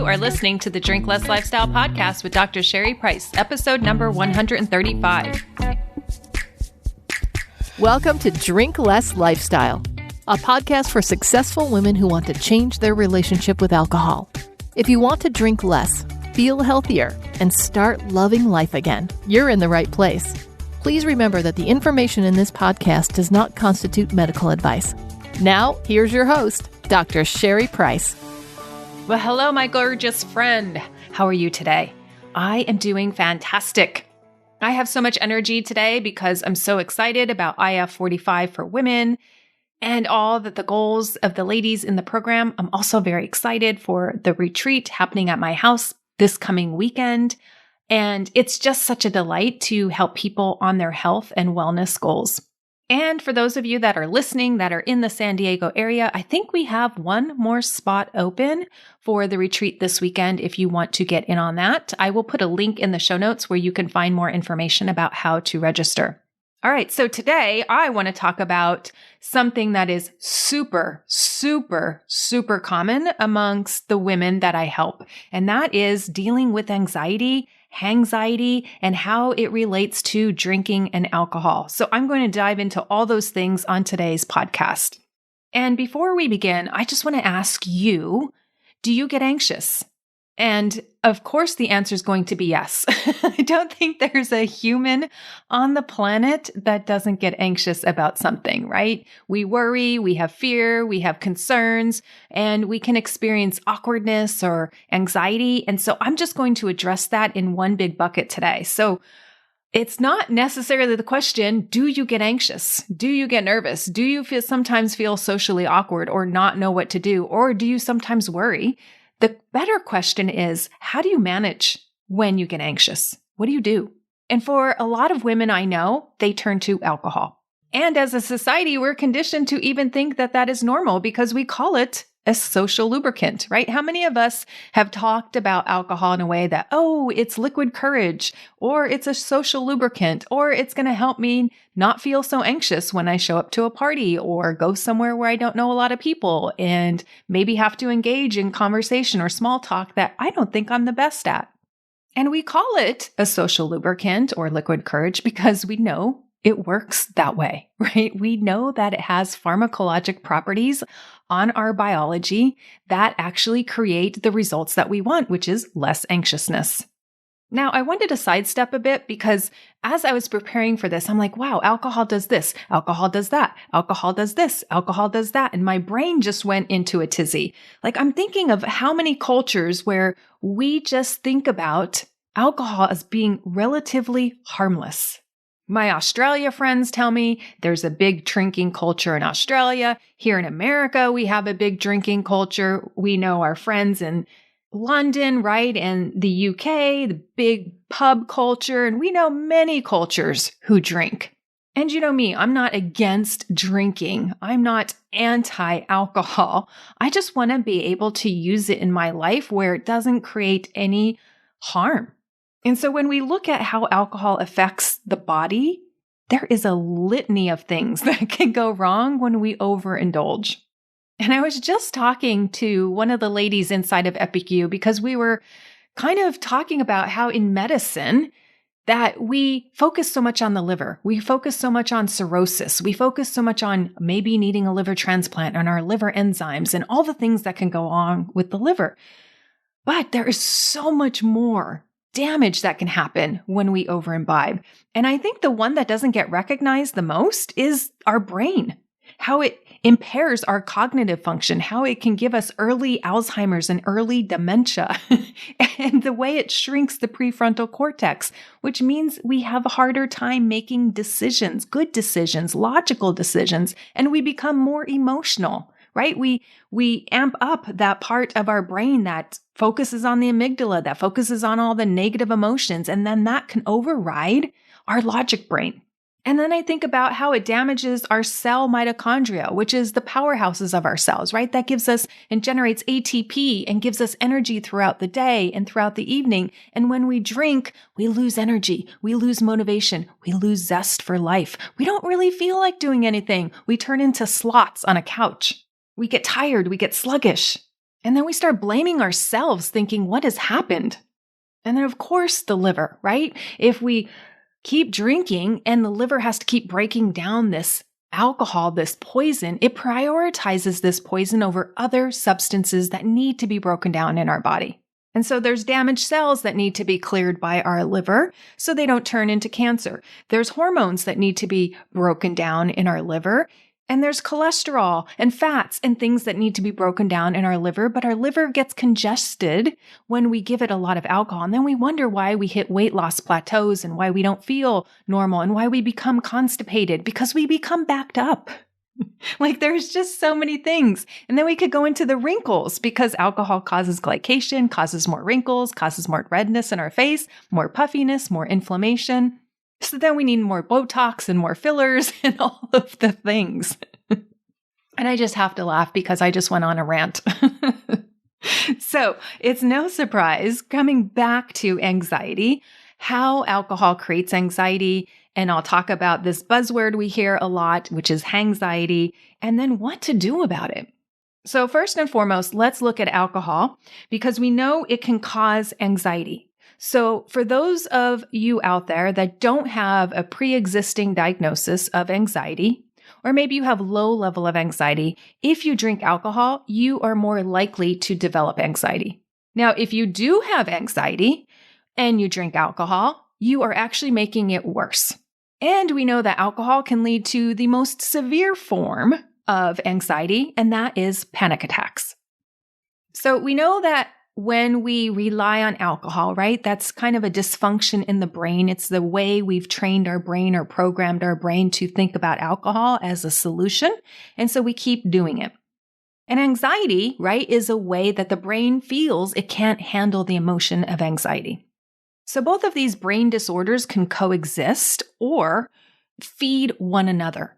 You are listening to the Drink Less Lifestyle podcast with Dr. Sherry Price, episode number 135. Welcome to Drink Less Lifestyle, a podcast for successful women who want to change their relationship with alcohol. If you want to drink less, feel healthier, and start loving life again, you're in the right place. Please remember that the information in this podcast does not constitute medical advice. Now, here's your host, Dr. Sherry Price. Well, hello, my gorgeous friend. How are you today? I am doing fantastic. I have so much energy today because I'm so excited about IF45 for women and all that the goals of the ladies in the program. I'm also very excited for the retreat happening at my house this coming weekend. And it's just such a delight to help people on their health and wellness goals. And for those of you that are listening that are in the San Diego area, I think we have one more spot open for the retreat this weekend if you want to get in on that. I will put a link in the show notes where you can find more information about how to register. All right, so today I want to talk about something that is super common amongst the women that I help, and that is dealing with anxiety, Hangxiety, and how it relates to drinking and alcohol. So I'm going to dive into all those things on today's podcast. And before we begin, I just want to ask you, do you get anxious? And of course, the answer is going to be yes. I don't think there's a human on the planet that doesn't get anxious about something, right? We worry, we have fear, we have concerns, and we can experience awkwardness or anxiety. And so I'm just going to address that in one big bucket today. So it's not necessarily the question, do you get anxious? Do you get nervous? Do you sometimes feel socially awkward or not know what to do? Or do you sometimes worry? The better question is, how do you manage when you get anxious? What do you do? And for a lot of women I know, they turn to alcohol. And as a society, we're conditioned to even think that that is normal because we call it a social lubricant, right? How many of us have talked about alcohol in a way that, oh, it's liquid courage, or it's a social lubricant, or it's going to help me not feel so anxious when I show up to a party or go somewhere where I don't know a lot of people and maybe have to engage in conversation or small talk that I don't think I'm the best at. And we call it a social lubricant or liquid courage because we know it works that way, right? We know that it has pharmacologic properties on our biology that actually create the results that we want, which is less anxiousness. Now, I wanted to sidestep a bit because as I was preparing for this, I'm like, wow, alcohol does this, alcohol does that, alcohol does this, alcohol does that. And my brain just went into a tizzy. Like I'm thinking of how many cultures where we just think about alcohol as being relatively harmless. My Australia friends tell me there's a big drinking culture in Australia. Here in America, we have a big drinking culture. We know our friends in London, right? And the UK, the big pub culture. And we know many cultures who drink. And you know me, I'm not against drinking. I'm not anti-alcohol. I just want to be able to use it in my life where it doesn't create any harm. And so when we look at how alcohol affects the body, there is a litany of things that can go wrong when we overindulge. And I was just talking to one of the ladies inside of EPICU because we were kind of talking about how in medicine that we focus so much on the liver. We focus so much on cirrhosis. We focus so much on maybe needing a liver transplant and our liver enzymes and all the things that can go on with the liver. But there is so much more damage that can happen when we overimbibe. And I think the one that doesn't get recognized the most is our brain, how it impairs our cognitive function, how it can give us early Alzheimer's and early dementia, and the way it shrinks the prefrontal cortex, which means we have a harder time making decisions, good decisions, logical decisions, and we become more emotional. Right? We amp up that part of our brain that focuses on the amygdala, that focuses on all the negative emotions, and then that can override our logic brain. And then I think about how it damages our cell mitochondria, which is the powerhouses of our cells, right? That gives us and generates ATP and gives us energy throughout the day and throughout the evening. And when we drink, we lose energy, we lose motivation, we lose zest for life. We don't really feel like doing anything. We turn into sloths on a couch. We get tired, we get sluggish. And then we start blaming ourselves, thinking, what has happened? And then, of course, the liver, right? If we keep drinking and the liver has to keep breaking down this alcohol, this poison, it prioritizes this poison over other substances that need to be broken down in our body. And so there's damaged cells that need to be cleared by our liver so they don't turn into cancer. There's hormones that need to be broken down in our liver. And there's cholesterol and fats and things that need to be broken down in our liver, but our liver gets congested when we give it a lot of alcohol. And then we wonder why we hit weight loss plateaus and why we don't feel normal and why we become constipated, because we become backed up. Like there's just so many things. And then we could go into the wrinkles because alcohol causes glycation, causes more wrinkles, causes more redness in our face, more puffiness, more inflammation. So then we need more Botox and more fillers and all of the things. And I just have to laugh because I just went on a rant. So it's no surprise, coming back to anxiety, how alcohol creates anxiety. And I'll talk about this buzzword we hear a lot, which is hangxiety, and then what to do about it. So first and foremost, let's look at alcohol because we know it can cause anxiety. So for those of you out there that don't have a pre-existing diagnosis of anxiety, or maybe you have low level of anxiety, if you drink alcohol, you are more likely to develop anxiety. Now, if you do have anxiety and you drink alcohol, you are actually making it worse. And we know that alcohol can lead to the most severe form of anxiety, and that is panic attacks. So we know that when we rely on alcohol, right, that's kind of a dysfunction in the brain. It's the way we've trained our brain or programmed our brain to think about alcohol as a solution. And so we keep doing it. And anxiety, right, is a way that the brain feels it can't handle the emotion of anxiety. So both of these brain disorders can coexist or feed one another.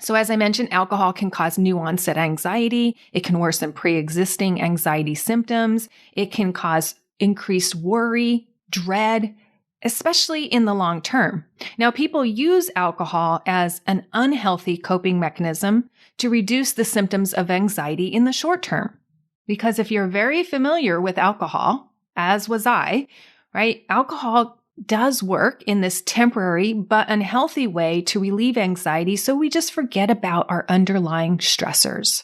So as I mentioned, alcohol can cause new onset anxiety. It can worsen pre-existing anxiety symptoms. It can cause increased worry, dread, especially in the long term. Now, people use alcohol as an unhealthy coping mechanism to reduce the symptoms of anxiety in the short term. Because if you're very familiar with alcohol, as was I, right, alcohol does work in this temporary but unhealthy way to relieve anxiety, so we just forget about our underlying stressors.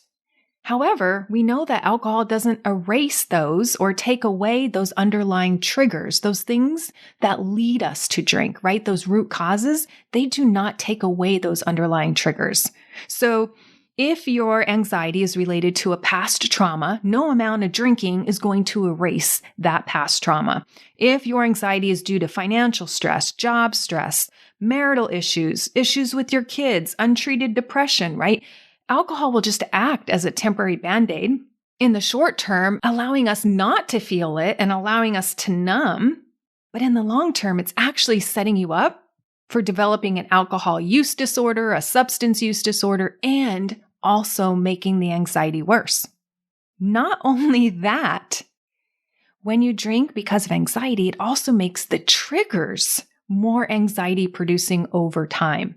However, we know that alcohol doesn't erase those or take away those underlying triggers, those things that lead us to drink, right? Those root causes, they do not take away those underlying triggers. So if your anxiety is related to a past trauma, no amount of drinking is going to erase that past trauma. If your anxiety is due to financial stress, job stress, marital issues, issues with your kids, untreated depression, right? Alcohol will just act as a temporary Band-Aid in the short term, allowing us not to feel it and allowing us to numb. But in the long term, it's actually setting you up for developing an alcohol use disorder, a substance use disorder, and also making the anxiety worse. Not only that, when you drink because of anxiety, it also makes the triggers more anxiety producing over time.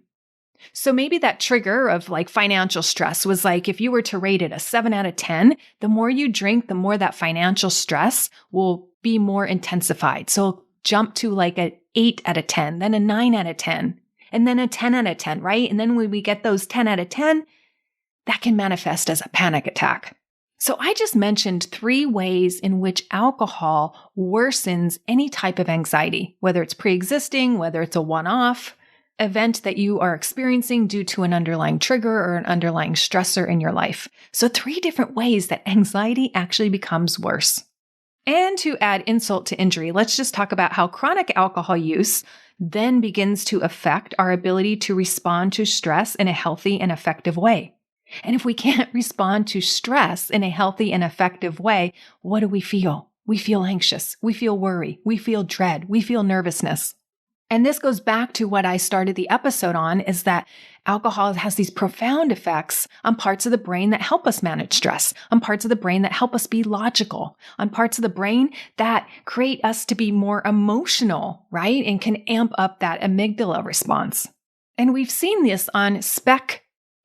So maybe that trigger of like financial stress was like, if you were to rate it a 7 out of 10, the more you drink, the more that financial stress will be more intensified. So jump to like an 8 out of 10, then a 9 out of 10, and then a 10 out of 10, right? And then when we get those 10 out of 10, that can manifest as a panic attack. So I just mentioned 3 ways in which alcohol worsens any type of anxiety, whether it's pre-existing, whether it's a one-off event that you are experiencing due to an underlying trigger or an underlying stressor in your life. So 3 different ways that anxiety actually becomes worse. And to add insult to injury, let's just talk about how chronic alcohol use then begins to affect our ability to respond to stress in a healthy and effective way. And if we can't respond to stress in a healthy and effective way, what do we feel? We feel anxious. We feel worry. We feel dread. We feel nervousness. And this goes back to what I started the episode on, is that alcohol has these profound effects on parts of the brain that help us manage stress, on parts of the brain that help us be logical, on parts of the brain that create us to be more emotional, right? And can amp up that amygdala response. And we've seen this on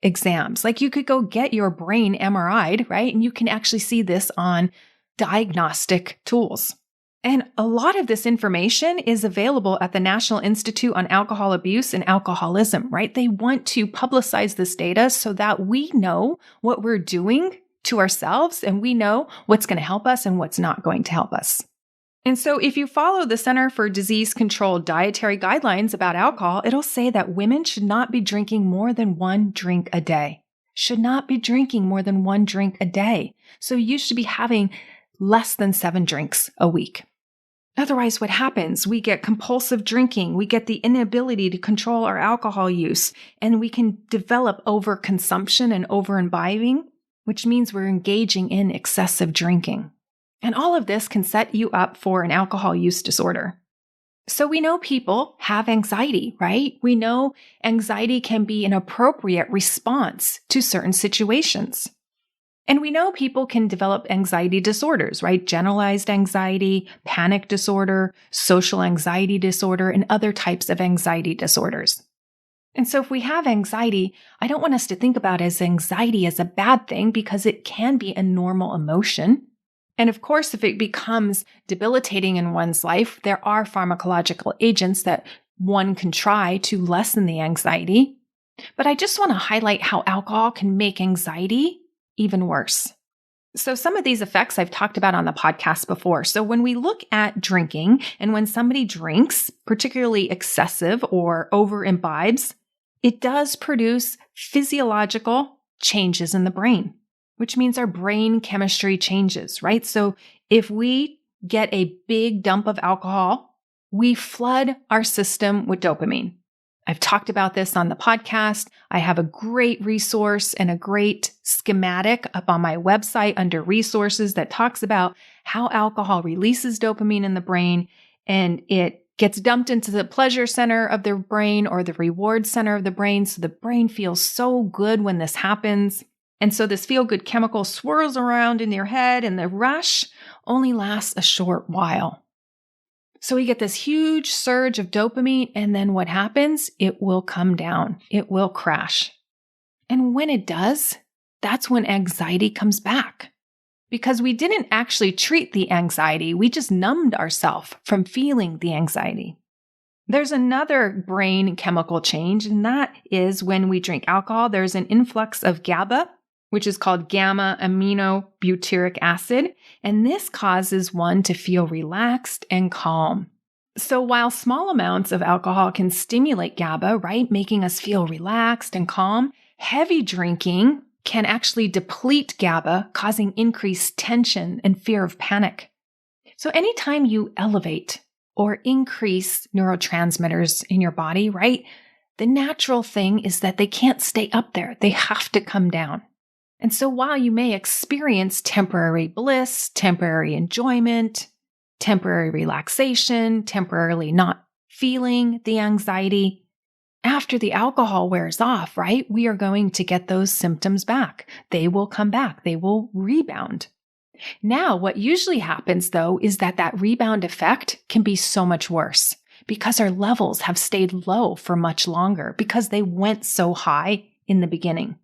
exams. Like you could go get your brain MRI'd, right? And you can actually see this on diagnostic tools. And a lot of this information is available at the National Institute on Alcohol Abuse and Alcoholism, right? They want to publicize this data so that we know what we're doing to ourselves and we know what's going to help us and what's not going to help us. And so if you follow the Center for Disease Control dietary guidelines about alcohol, it'll say that women should not be drinking more than 1 drink a day. Should not be drinking more than 1 drink a day. So you should be having less than 7 drinks a week. Otherwise, what happens? We get compulsive drinking. We get the inability to control our alcohol use, and we can develop overconsumption and over-imbibing, which means we're engaging in excessive drinking. And all of this can set you up for an alcohol use disorder. So we know people have anxiety, right? We know anxiety can be an appropriate response to certain situations. And we know people can develop anxiety disorders, right? Generalized anxiety, panic disorder, social anxiety disorder, and other types of anxiety disorders. And so if we have anxiety, I don't want us to think about anxiety as a bad thing because it can be a normal emotion. And of course, if it becomes debilitating in one's life, there are pharmacological agents that one can try to lessen the anxiety. But I just want to highlight how alcohol can make anxiety even worse. So some of these effects I've talked about on the podcast before. So when we look at drinking and when somebody drinks, particularly excessive or over imbibes, it does produce physiological changes in the brain, which means our brain chemistry changes, right? So if we get a big dump of alcohol, we flood our system with dopamine. I've talked about this on the podcast. I have a great resource and a great schematic up on my website under resources that talks about how alcohol releases dopamine in the brain, and it gets dumped into the pleasure center of the brain or the reward center of the brain. So the brain feels so good when this happens. And so this feel-good chemical swirls around in your head, and the rush only lasts a short while. So we get this huge surge of dopamine, and then what happens? It will come down. It will crash. And when it does, that's when anxiety comes back. Because we didn't actually treat the anxiety. We just numbed ourselves from feeling the anxiety. There's another brain chemical change, and that is when we drink alcohol, there's an influx of GABA, which is called gamma aminobutyric acid, and this causes one to feel relaxed and calm. So while small amounts of alcohol can stimulate GABA, right, making us feel relaxed and calm, heavy drinking can actually deplete GABA, causing increased tension and fear of panic. So anytime you elevate or increase neurotransmitters in your body, right, the natural thing is that they can't stay up there. They have to come down. And so while you may experience temporary bliss, temporary enjoyment, temporary relaxation, temporarily not feeling the anxiety, after the alcohol wears off, right, we are going to get those symptoms back. They will come back. They will rebound. Now, what usually happens, though, is that rebound effect can be so much worse because our levels have stayed low for much longer because they went so high in the beginning.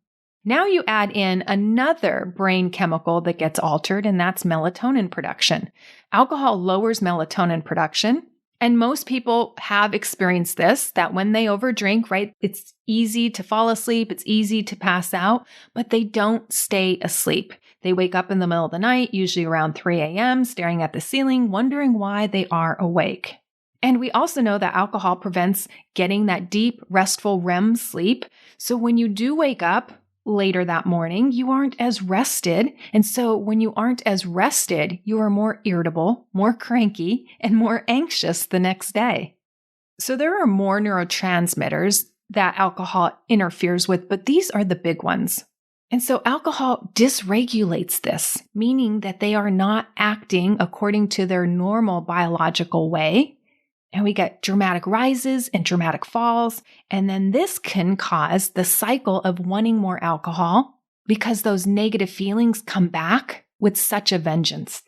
Now you add in another brain chemical that gets altered, and that's melatonin production. Alcohol lowers melatonin production, and most people have experienced this, that when they overdrink, right, it's easy to fall asleep, it's easy to pass out, but they don't stay asleep. They wake up in the middle of the night, usually around 3 a.m., staring at the ceiling, wondering why they are awake. And we also know that alcohol prevents getting that deep, restful REM sleep. So when you do wake up later that morning, you aren't as rested. And so when you aren't as rested, you are more irritable, more cranky, and more anxious the next day. So there are more neurotransmitters that alcohol interferes with, but these are the big ones. And so alcohol dysregulates this, meaning that they are not acting according to their normal biological way. And we get dramatic rises and dramatic falls. And then this can cause the cycle of wanting more alcohol because those negative feelings come back with such a vengeance.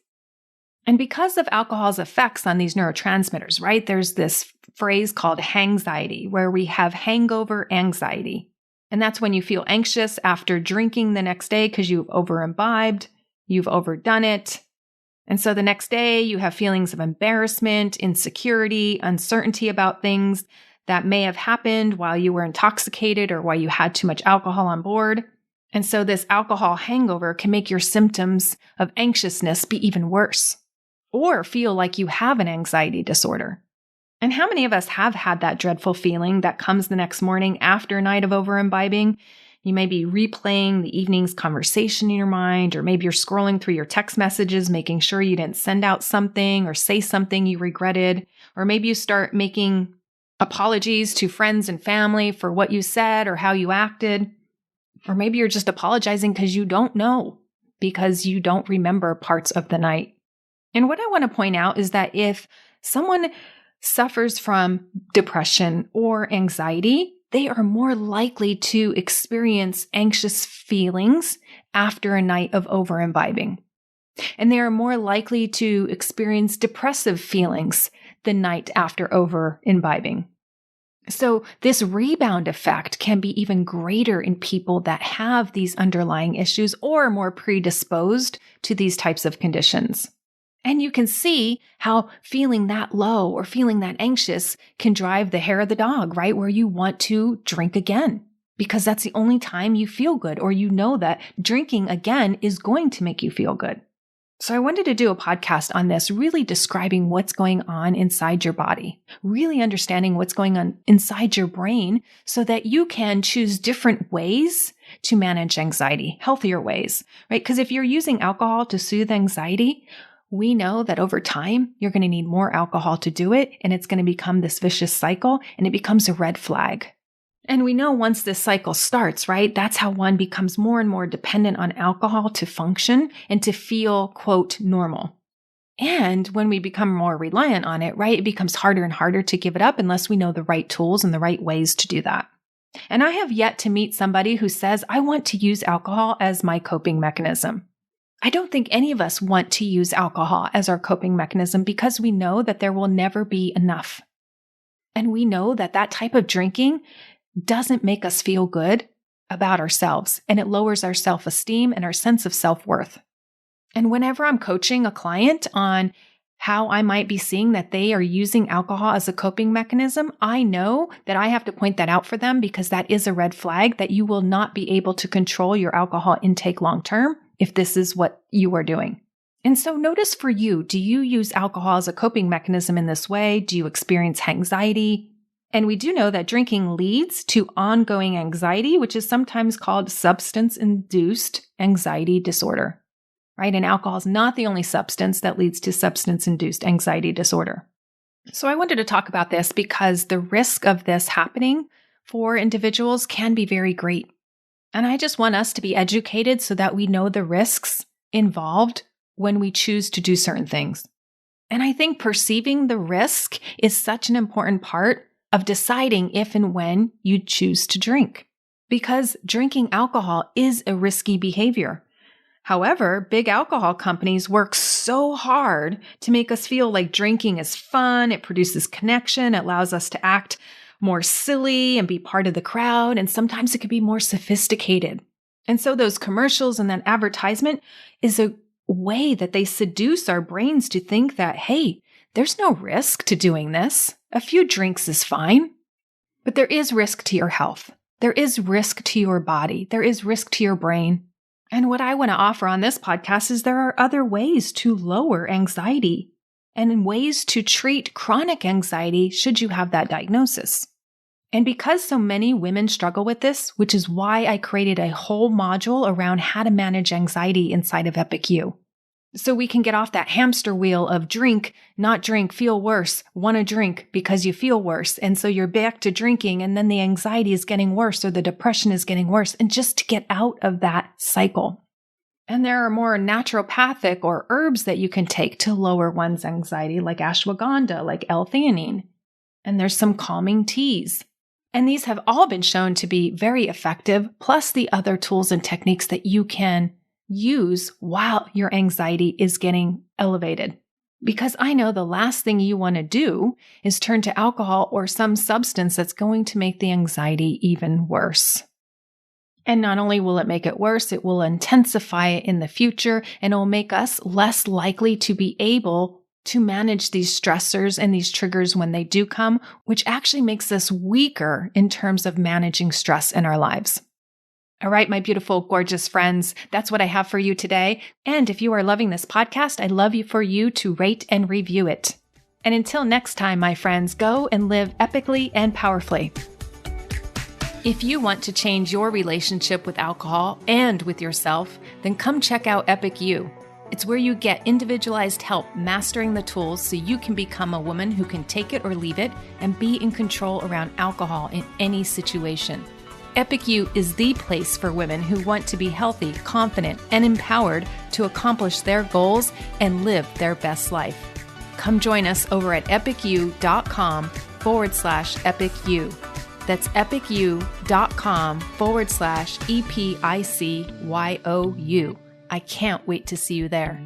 And because of alcohol's effects on these neurotransmitters, right, there's this phrase called Hangxiety, where we have hangover anxiety. And that's when you feel anxious after drinking the next day because you've over-imbibed, you've overdone it. And so the next day you have feelings of embarrassment, insecurity, uncertainty about things that may have happened while you were intoxicated or while you had too much alcohol on board. And so this alcohol hangover can make your symptoms of anxiousness be even worse, or feel like you have an anxiety disorder. And how many of us have had that dreadful feeling that comes the next morning after a night of over-imbibing? You may be replaying the evening's conversation in your mind, or maybe you're scrolling through your text messages, making sure you didn't send out something or say something you regretted. Or maybe you start making apologies to friends and family for what you said or how you acted. Or maybe you're just apologizing because you don't know, because you don't remember parts of the night. And what I want to point out is that if someone suffers from depression or anxiety, they are more likely to experience anxious feelings after a night of over-imbibing. And they are more likely to experience depressive feelings the night after over-imbibing. So this rebound effect can be even greater in people that have these underlying issues or are more predisposed to these types of conditions. And you can see how feeling that low or feeling that anxious can drive the hair of the dog, right? Where you want to drink again because that's the only time you feel good, or you know that drinking again is going to make you feel good. So I wanted to do a podcast on this, really describing what's going on inside your body, really understanding what's going on inside your brain so that you can choose different ways to manage anxiety, healthier ways, right? Because if you're using alcohol to soothe anxiety, we know that over time, you're going to need more alcohol to do it, and it's going to become this vicious cycle, and it becomes a red flag. And we know once this cycle starts, right, that's how one becomes more and more dependent on alcohol to function and to feel, quote, normal. And when we become more reliant on it, right, it becomes harder and harder to give it up unless we know the right tools and the right ways to do that. And I have yet to meet somebody who says, I want to use alcohol as my coping mechanism. I don't think any of us want to use alcohol as our coping mechanism because we know that there will never be enough. And we know that that type of drinking doesn't make us feel good about ourselves, and it lowers our self-esteem and our sense of self-worth. And whenever I'm coaching a client on how I might be seeing that they are using alcohol as a coping mechanism, I know that I have to point that out for them because that is a red flag that you will not be able to control your alcohol intake long-term if this is what you are doing. And so notice for you, do you use alcohol as a coping mechanism in this way? Do you experience Hangxiety? And we do know that drinking leads to ongoing anxiety, which is sometimes called substance-induced anxiety disorder, right? And alcohol is not the only substance that leads to substance-induced anxiety disorder. So I wanted to talk about this because the risk of this happening for individuals can be very great. And I just want us to be educated so that we know the risks involved when we choose to do certain things. And I think perceiving the risk is such an important part of deciding if and when you choose to drink, because drinking alcohol is a risky behavior. However, big alcohol companies work so hard to make us feel like drinking is fun, it produces connection, it allows us to act more silly and be part of the crowd, and sometimes it could be more sophisticated. And so those commercials and that advertisement is a way that they seduce our brains to think that, hey, there's no risk to doing this. A few drinks is fine. But there is risk to your health. There is risk to your body. There is risk to your brain. And what I want to offer on this podcast is there are other ways to lower anxiety and ways to treat chronic anxiety should you have that diagnosis. And because so many women struggle with this, which is why I created a whole module around how to manage anxiety inside of EpicU. So we can get off that hamster wheel of drink, not drink, feel worse, want to drink because you feel worse. And so you're back to drinking, and then the anxiety is getting worse or the depression is getting worse, and just to get out of that cycle. And there are more naturopathic or herbs that you can take to lower one's anxiety, like ashwagandha, like L-theanine. And there's some calming teas. And these have all been shown to be very effective, plus the other tools and techniques that you can use while your anxiety is getting elevated. Because I know the last thing you want to do is turn to alcohol or some substance that's going to make the anxiety even worse. And not only will it make it worse, it will intensify it in the future, and it will make us less likely to be able to manage these stressors and these triggers when they do come, which actually makes us weaker in terms of managing stress in our lives. All right, my beautiful, gorgeous friends, that's what I have for you today. And if you are loving this podcast, I'd love for you to rate and review it. And until next time, my friends, go and live epically and powerfully. If you want to change your relationship with alcohol and with yourself, then come check out Epic You. It's where you get individualized help mastering the tools so you can become a woman who can take it or leave it and be in control around alcohol in any situation. Epic You is the place for women who want to be healthy, confident, and empowered to accomplish their goals and live their best life. Come join us over at epicu.com/epicu. That's epicu.com/EPICYOU. I can't wait to see you there.